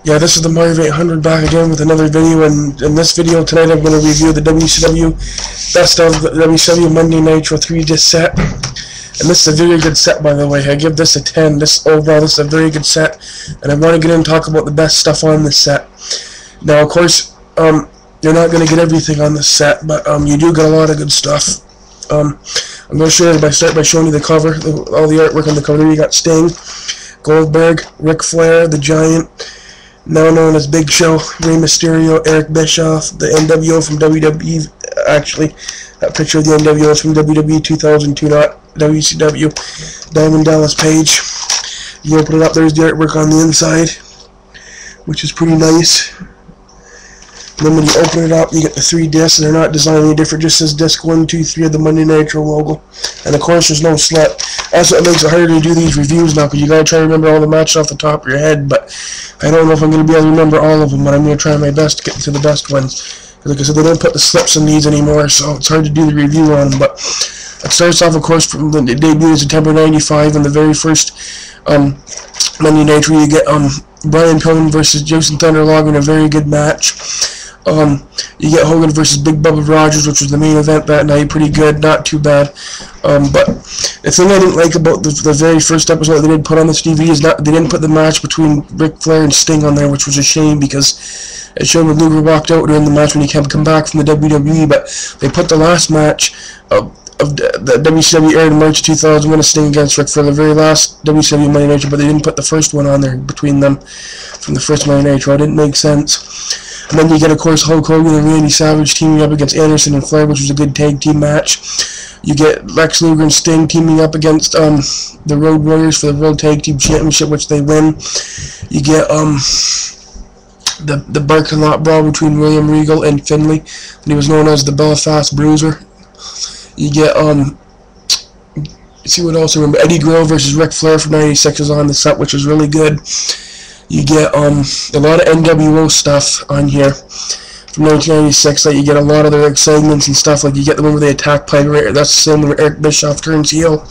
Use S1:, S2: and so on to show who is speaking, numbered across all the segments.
S1: Yeah, this is the Marv 800 back again with another video, and in this video tonight I'm going to review the WCW Best of the WCW Monday Nitro 3-disc set. And this is a very good set, by the way. I give this a 10. This is a very good set, and I want to get in and talk about the best stuff on this set. Now, of course, you're not going to get everything on this set, but you do get a lot of good stuff. I'm going to show you by showing you the cover, all the artwork on the cover. There you got Sting, Goldberg, Ric Flair, the Giant, now known as Big Show, Rey Mysterio, Eric Bischoff, the NWO from WWE. Actually, that picture of the NWO is from WWE 2002, not WCW. Diamond Dallas Page. You open it up, there's the artwork on the inside, which is pretty nice. And then when you open it up, you get the 3 discs, and they're not designed any different. It just says disc 1, 2, 3 of the Monday Nitro logo. And of course, there's no slit. That's what makes it harder to do these reviews now, because you gotta try to remember all the matches off the top of your head. But I don't know if I'm gonna be able to remember all of them, but I'm gonna try my best to get to the best ones. Like I said, they don't put the slips in these anymore, so it's hard to do the review on them. But it starts off, of course, from the debut in September '95, and the very first Monday Nitro. You get Brian Pillman versus Jason Thunder Liger in a very good match. You get Hogan versus Big Bubba Rogers, which was the main event that night. Pretty good, not too bad. But the thing I didn't like about the very first episode that they didn't put on this DVD is that they didn't put the match between Ric Flair and Sting on there, which was a shame, because it showed when Luger walked out during the match when he came back from the WWE. But they put the last match of the WCW aired in March 2001, a Sting against Ric Flair, the very last WCW Monday Nitro, but they didn't put the first one on there between them from the first Monday Nitro. It didn't make sense. And then you get, of course, Hulk Hogan and Randy Savage teaming up against Anderson and Flair, which was a good tag team match. You get Lex Luger and Sting teaming up against the Road Warriors for the World Tag Team Championship, which they win. You get the parking lot brawl between William Regal and Finlay, and he was known as the Belfast Bruiser. You get see what else I remember. Eddie Guerrero versus Ric Flair from '96 was on the set, which was really good. You get a lot of NWO stuff on here from 1996. Like, you get a lot of their segments and stuff. Like, you get the one where they attack Piper. That's the same where Eric Bischoff turns heel.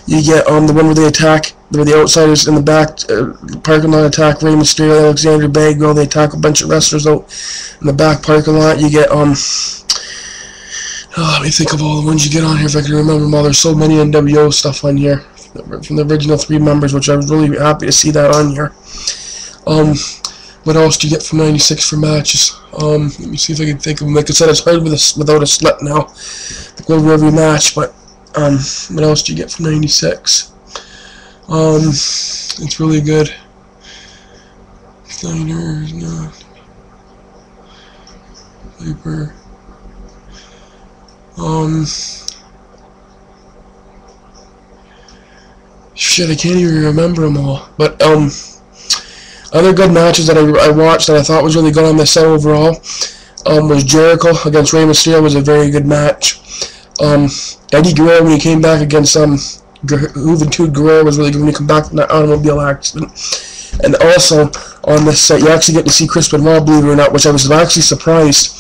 S1: You get the one where they attack, where the Outsiders in the back parking lot attack Rey Mysterio, Alexander Bagwell. They attack a bunch of wrestlers out in the back parking lot. You get let me think of all the ones you get on here if I can remember them all. There's so many NWO stuff on here from the original 3 members, which I was really happy to see that on here. What else do you get from '96 for matches? Let me see if I can think of them. Like I said, it's hard without a slip now to go over every match, but what else do you get from '96? It's really good. Steiners, no. Viper. Shit, I can't even remember them all. But other good matches that I watched that I thought was really good on this set overall was Jericho against Rey Mysterio. Was a very good match. Eddie Guerrero, when he came back against Juventud Guerrero, was really good when he came back from that automobile accident. And also on this set, you actually get to see Chris Benoit, believe it or not, which I was actually surprised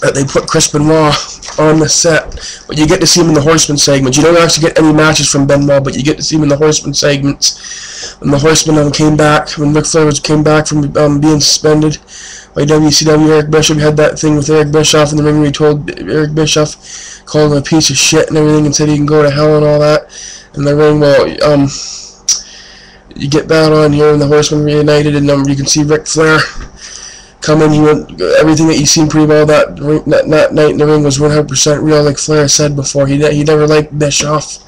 S1: that they put Chris Benoit on the set, but you get to see him in the Horseman segments. You don't actually get any matches from Benoit, but you get to see him in the Horseman segments. When the Horseman came back, when Ric Flair came back from being suspended by WCW, Eric Bischoff had that thing with Eric Bischoff in the ring where he told Eric Bischoff, called him a piece of shit and everything, and said he can go to hell and all that in the ring. Well, you get that on here, and the Horseman reunited, and you can see Ric Flair come in. He went, everything that you seen pretty well that night in the ring was 100% real, like Flair said before. He never liked Bischoff,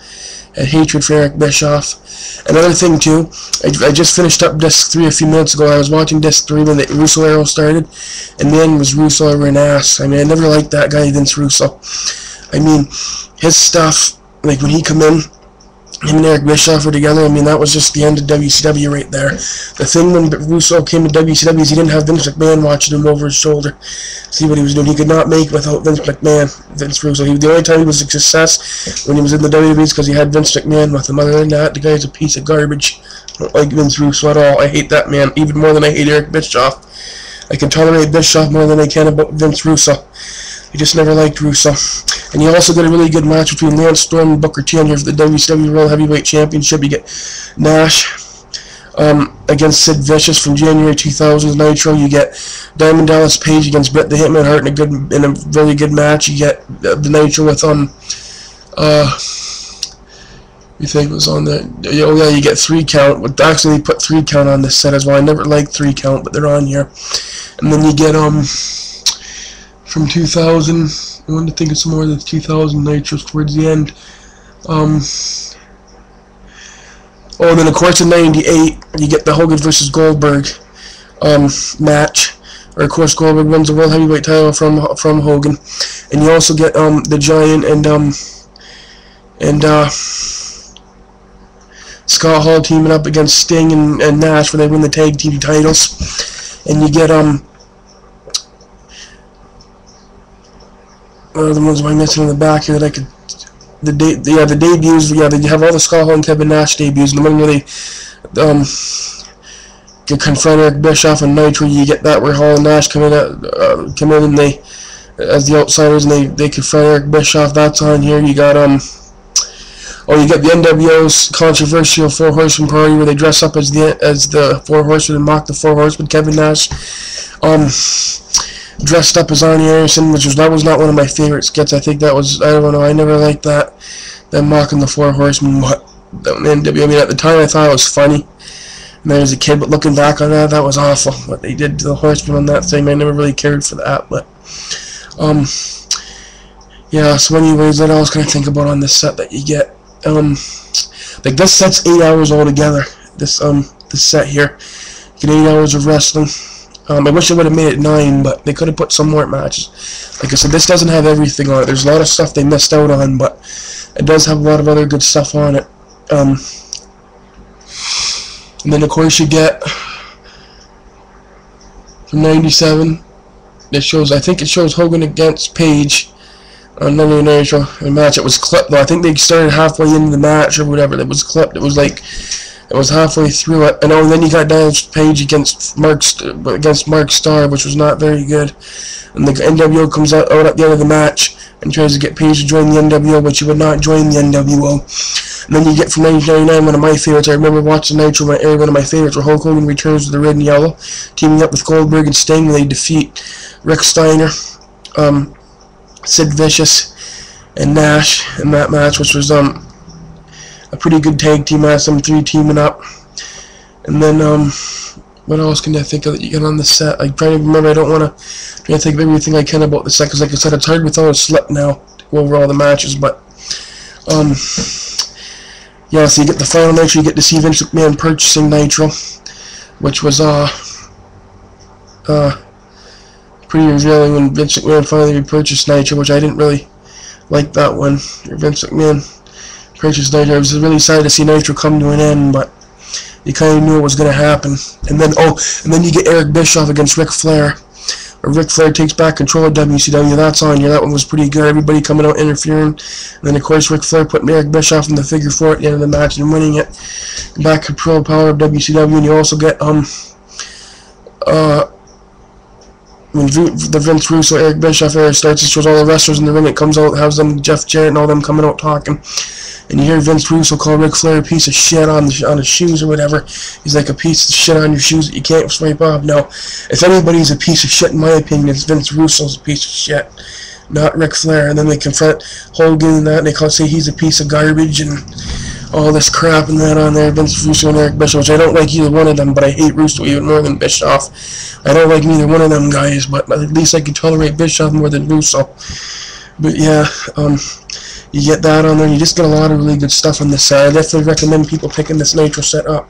S1: had hatred for Eric Bischoff. Another thing too, I just finished up disc 3 a few minutes ago. I was watching disc 3 when the Russo era started, and man, was Russo ever an ass. I mean, I never liked that guy, Vince Russo. I mean, his stuff, like when he come in, him and Eric Bischoff were together, I mean, that was just the end of WCW right there. The thing when Russo came to WCW is he didn't have Vince McMahon watching him over his shoulder. See what he was doing. He could not make without Vince McMahon, Vince Russo. The only time he was a success when he was in the WWE is because he had Vince McMahon with him. Other than that, the guy's a piece of garbage. I don't like Vince Russo at all. I hate that man, even more than I hate Eric Bischoff. I can tolerate Bischoff more than I can about Vince Russo. I just never liked Russo. And you also get a really good match between Lance Storm and Booker T on here for the WCW World Heavyweight Championship. You get Nash against Sid Vicious from January 2000's Nitro. You get Diamond Dallas Page against Bret the Hitman Hart in a very good match. You get the Nitro with you think it was on the, oh yeah, you get 3 count, but actually they put 3 count on this set as well. I never liked 3 count, but they're on here. And then you get from 2000, I wanted to think of some more of the 2000 Nitros towards the end. Oh, then of course in '98 you get the Hogan versus Goldberg match, or of course Goldberg wins the World Heavyweight title from Hogan, and you also get the Giant and Scott Hall teaming up against Sting and Nash, where they win the tag team titles, and you get what are the ones am I missing in the back here that I could. The debuts, yeah, they have all the Scott Hall and Kevin Nash debuts, and the one where they confront Eric Bischoff and Nitro, you get that where Hall and Nash come in and they, as the outsiders, and they confront Eric Bischoff. That's on here. You got oh, you got the NWO's controversial 4 Horsemen party where they dress up as the 4 Horsemen and mock the 4 Horsemen. Kevin Nash dressed up as Arnie Anderson, that was not one of my favorite skits. I think that was, I don't know, I never liked that, them mocking the 4 Horsemen, but I mean, at the time I thought it was funny, and I was a kid, but looking back on that, that was awful, what they did to the Horsemen on that thing. I never really cared for that, but, yeah, so anyways, what else can I think about on this set that you get? Like, this set's 8 hours altogether, this set here. You get 8 hours of wrestling. I wish I would have made it 9, but they could have put some more matches. Like I said, this doesn't have everything on it. There's a lot of stuff they missed out on, but it does have a lot of other good stuff on it. And then, of course, you get from '97. It shows, I think it shows Hogan against Page on another Nitro match. It was clipped though. I think they started halfway into the match or whatever. It was clipped. It was like. It was halfway through it, and then you got Diamond Page against Mark Starr, which was not very good. And the NWO comes out at the end of the match and tries to get Page to join the NWO, but she would not join the NWO. And then you get from 1999, one of my favorites. I remember watching Nitro when one of my favorites, where Hulk Hogan returns with the red and yellow, teaming up with Goldberg and Sting, and they defeat Rick Steiner, Sid Vicious, and Nash in that match, which was a pretty good tag team match, them 3 teaming up. And then, what else can I think of that you get on the set? I try to remember, I don't want to try to think of everything I can about the set, because like I said, it's hard without a slip now to go over all the matches, but, yeah, so you get the final Nitro, you get to see Vince McMahon purchasing Nitro, which was, pretty revealing when Vince McMahon finally repurchased Nitro, which I didn't really like that one. Vince McMahon purchased Nitro. I was really sad to see Nitro come to an end, but you kind of knew it was going to happen. And then, you get Eric Bischoff against Ric Flair, where Ric Flair takes back control of WCW. That's on here. That one was pretty good. Everybody coming out interfering. And then, of course, Ric Flair putting Eric Bischoff in the figure 4 at the end of the match and winning it. Back control power of WCW. And you also get when the Vince Russo Eric Bischoff era starts, it shows all the wrestlers in the ring. It comes out, has them, Jeff Jarrett and all them coming out talking. And you hear Vince Russo call Ric Flair a piece of shit on his shoes or whatever. He's like, a piece of shit on your shoes that you can't swipe off. No, if anybody's a piece of shit, in my opinion, it's Vince Russo's a piece of shit, not Ric Flair. And then they confront Hogan and that, and they say he's a piece of garbage and all this crap and that on there. Vince Russo and Eric Bischoff, which I don't like either one of them, but I hate Russo even more than Bischoff. I don't like neither one of them guys, but at least I can tolerate Bischoff more than Russo. But yeah, you get that on there, and you just get a lot of really good stuff on this set. I definitely recommend people picking this Nitro set up.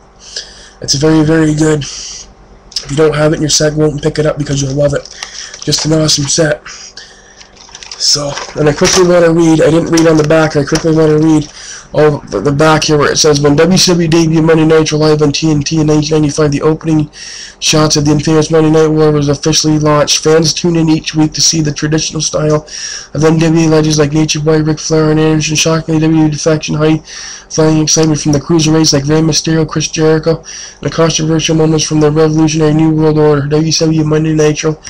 S1: It's very, very good. If you don't have it in your set, go out and pick it up because you'll love it. Just an awesome set. So, and I quickly want to read, I didn't read on the back, I quickly want to read all the back here where it says, when WCW debuted Monday Nitro live on TNT in 1995, the opening shots of the infamous Monday Night War was officially launched. Fans tune in each week to see the traditional style of NWA legends like Nature Boy, Ric Flair, and Anderson. Shockingly, WWE defection, high-flying excitement from the cruiserweights like Rey Mysterio, Chris Jericho, and the controversial moments from the revolutionary New World Order. WCW Monday Nitro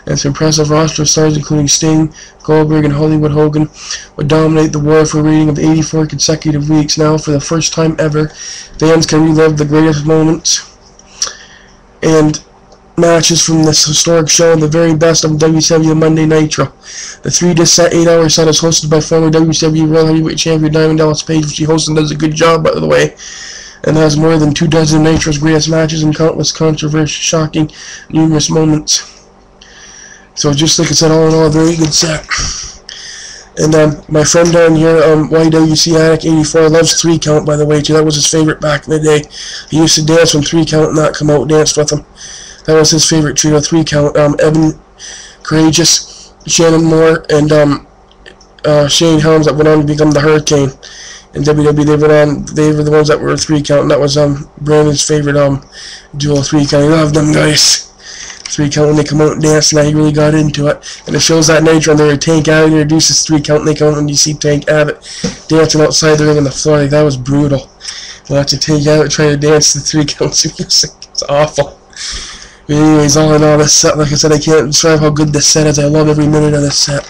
S1: and its impressive roster of stars including Sting, Goldberg, and Hollywood Hogan would dominate the war for a rating of 84 consecutive consecutive weeks. Now, for the first time ever, fans can relive the greatest moments and matches from this historic show and the very best of WCW Monday Nitro. The 3-disc set, 8-hour set is hosted by former WCW World Heavyweight Champion Diamond Dallas Page, which he hosts and does a good job, by the way, and has more than 24 Nitro's greatest matches and countless controversial, shocking, numerous moments. So just like I said, all in all, a very good set. And my friend down here, YWC Addict 84, loves 3 count, by the way, too. That was his favorite back in the day. He used to dance when 3 count and not come out, danced with him. That was his favorite trio, 3 count. Evan Courageous, Shannon Moore, and Shane Helms that went on to become the Hurricane. In WWE, they were the ones that were 3 count, and that was Brandon's favorite duo, 3 count. He loved them guys. 3 count when they come out and dance, and now he really got into it. And it shows that Nitro, and there Tank Abbott introduces 3 count, and they come out and you see Tank Abbott dancing outside the ring on the floor. Like, that was brutal. Watching Tank Abbott trying to dance the 3 count music. It's awful. But anyways, all in all, this set, like I said, I can't describe how good this set is. I love every minute of this set.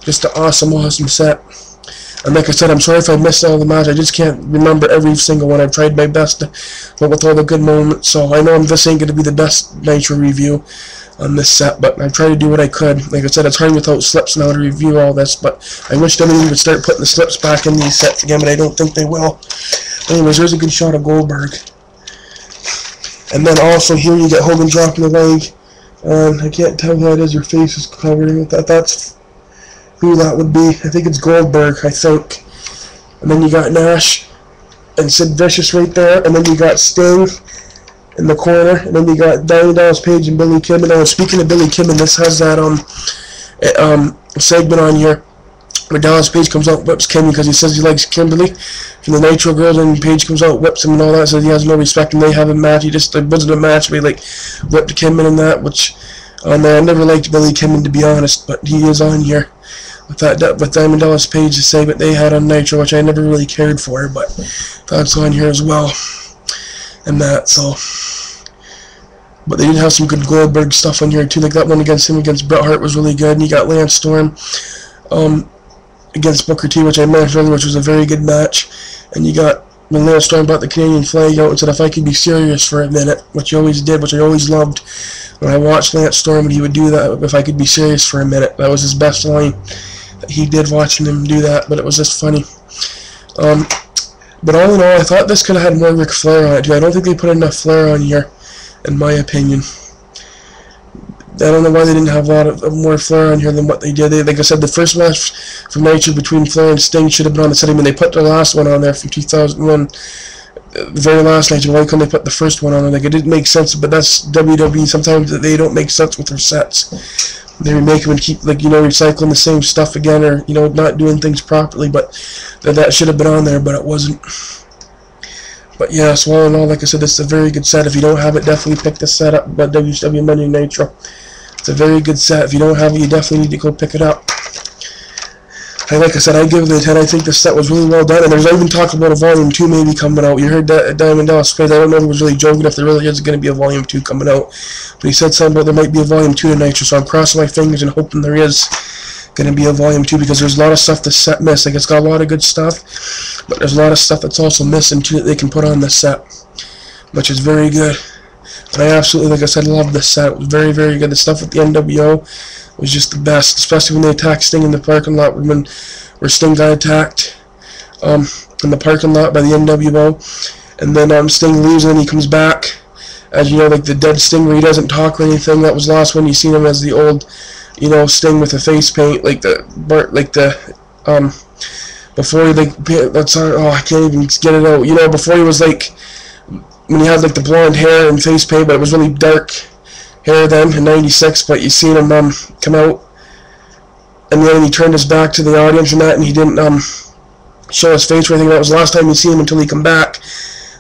S1: Just an awesome, awesome set. And like I said, I'm sorry if I missed all the match. I just can't remember every single one. I've tried my best, but with all the good moments. So I know this ain't going to be the best Nitro review on this set, but I've tried to do what I could. Like I said, it's hard without slips now to review all this, but I wish WWE would start putting the slips back in these sets again, but I don't think they will. Anyways, there's a good shot of Goldberg. And then also here you get Hogan dropping the leg. I can't tell who that is. Her face is covered in that. That's who that would be. I think it's Goldberg, I think. And then you got Nash and Sid Vicious right there. And then you got Sting in the corner. And then you got Diamond Dallas Page and Billy Kidman. Now, speaking of Billy Kidman, this has that segment on here where Dallas Page comes out and whips Kidman because he says he likes Kimberly from the Nitro Girls, and Page comes out, whips him and all that, says he has no respect, and they have a match. It wasn't a match, but he like whipped Kidman in that, which I never liked Billy Kidman, to be honest, but he is on here with Diamond Dallas Page's segment they had on Nitro, which I never really cared for, but that's on here as well, and that, so. But they did have some good Goldberg stuff on here too. Like that one against Bret Hart was really good, and you got Lance Storm against Booker T, which I mentioned earlier, which was a very good match. And you got when Lance Storm brought the Canadian flag out and said, "If I could be serious for a minute," which he always did, which I always loved when I watched Lance Storm, and he would do that. "If I could be serious for a minute," that was his best line that he did, watching him do that. But it was just funny. But all in all, I thought this could have had more Ric Flair on it too. I don't think they put enough Flair on here, in my opinion. I don't know why they didn't have a lot of more Flair on here than what they did. Like I said, the first match from Nitro between Flair and Sting should have been on the set. I mean, they put the last one on there from 2001, the very last Nitro. Why couldn't they put the first one on there? Like, it didn't make sense, but that's WWE. Sometimes they don't make sense with their sets. They remake them and keep, like, recycling the same stuff again, or, not doing things properly, but that should have been on there, but it wasn't. But yeah, so all in all, like I said, it's a very good set. If you don't have it, definitely pick this set up. But WCW Monday Nitro, it's a very good set. If you don't have it, you definitely need to go pick it up. And like I said, I give it a 10. I think this set was really well done. And there's even talk about a Volume 2 maybe coming out. You heard that Diamond Dallas Page. I don't know if he was really joking, if there really is going to be a Volume 2 coming out. But he said something about there might be a Volume 2 to Nitro. So I'm crossing my fingers and hoping there is going to be a Volume 2, because there's a lot of stuff this set missed. Like, it's got a lot of good stuff, but there's a lot of stuff that's also missing too that they can put on this set, which is very good. And I absolutely, like I said, love this set. It was very, very good. The stuff with the NWO was just the best, especially when they attacked Sting in the parking lot, where Sting got attacked in the parking lot by the NWO, and then Sting leaves and then he comes back as, like the dead Sting, where he doesn't talk or anything. That was the last one you seen him as the old, Sting with the face paint, before he, I can't even get it out. Before he was like, when he had like the blonde hair and face paint, but it was really dark hair then in '96. But you seen him come out, and then he turned his back to the audience and that, and he didn't show his face or anything. That was the last time you see him until he come back.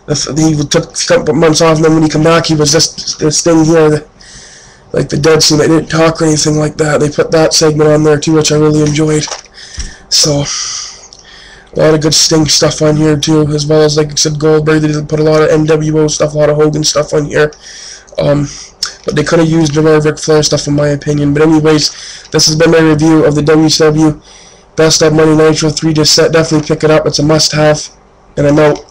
S1: He took a couple months off, and then when he come back, he was just this thing here. Like the dead scene, they didn't talk or anything like that. They put that segment on there too, which I really enjoyed. So, a lot of good Sting stuff on here too, as well as, like I said, Goldberg. They did put a lot of NWO stuff, a lot of Hogan stuff on here. But they could have used more Ric Flair stuff, in my opinion. But anyways, this has been my review of the WCW Best of Monday Nitro 3 disc set. Definitely pick it up. It's a must-have. And I'm out.